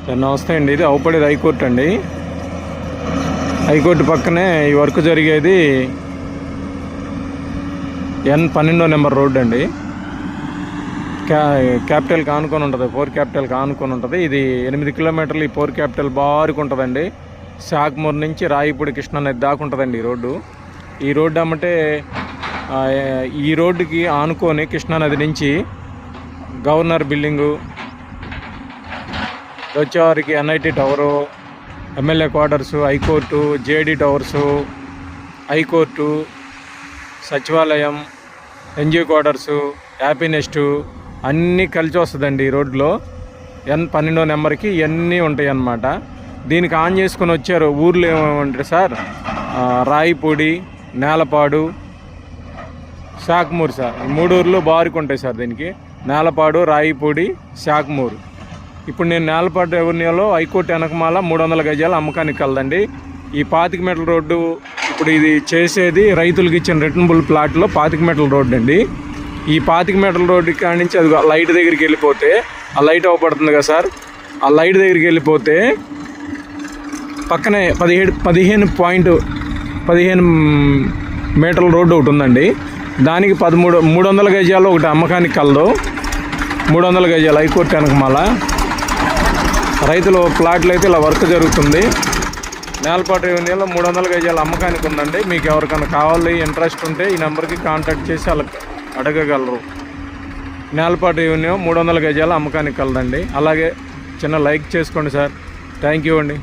Sir నమస్తే అండి. ఇది అవుపడేది హైకోర్టు అండి. హైకోర్టు పక్కనే ఈ వర్క్ జరిగేది N12 నెంబర్ రోడ్ అండి. క్యాపిటల్కి ఆనుకొని ఉంటుంది, 4 క్యాపిటల్కి ఆనుకొని ఉంటుంది. ఇది 8 కిలోమీటర్లు ఈ 4 క్యాపిటల్ బారుకు ఉంటుందండి. శాఖమూరు నుంచి రాయిపూడి కృష్ణా నది దాకా ఉంటుందండి ఈ రోడ్డు. ఈ రోడ్డు అమ్మంటే ఈ రోడ్డుకి ఆనుకొని కృష్ణానది నుంచి గవర్నర్ బిల్డింగు వచ్చేవారికి NIT tower, MLA quarters, high court, JD towers, high court, సచివాలయం, NGO క్వార్టర్సు, హ్యాపీనెస్ట్ అన్నీ కలిసి వస్తుందండి ఈ రోడ్లో. N12 నెంబర్కి ఇవన్నీ ఉంటాయి అన్నమాట. దీనికి ఆన్ చేసుకొని వచ్చారు ఊర్లో ఏమంటారు సార్, రాయిపూడి, నేలపాడు, శాఖమూరు సార్. ఈ 3 ఊర్లు బారుకు ఉంటాయి సార్. దీనికి నేలపాడు, రాయిపూడి, శాఖమూరు. ఇప్పుడు నేను నేలపాడు రెవెన్యూలో హైకోర్టు వెనకమాల 300 గజాలు అమ్మకానికి కలదండి. ఈ 25 మీటర్ల రోడ్డు ఇప్పుడు ఇది చేసేది రైతులకు ఇచ్చిన రిటర్నబుల్ ప్లాట్లో 25 మీటర్ల రోడ్డు అండి. ఈ 25 మీటర్ల రోడ్డు కాడి నుంచి అది లైట్ దగ్గరికి వెళ్ళిపోతే, ఆ లైట్ అవపడుతుంది కదా సార్, ఆ లైట్ దగ్గరికి వెళ్ళిపోతే పక్కనే 15 మీటర్ల రోడ్డు ఒకటి ఉందండి. దానికి 300 గజాలు ఒకటి అమ్మకానికి కలదు. 300 గజాలు హైకోర్టు వెనకమాల రైతుల ప్లాట్లు అయితే ఇలా వర్క్ జరుగుతుంది. నేలపాటు రెవెన్యూలో 300 గజాలు అమ్మకానికి ఉందండి. మీకు ఎవరికైనా కావాలి, ఇంట్రెస్ట్ ఉంటే ఈ నెంబర్కి కాంటాక్ట్ చేసి వాళ్ళకి అడగగలరు. నేలపాటు రెవెన్యూ 300 గజాలు అమ్మకానికి కలదండి. అలాగే చిన్న లైక్ చేసుకోండి సార్. థ్యాంక్ యూ అండి.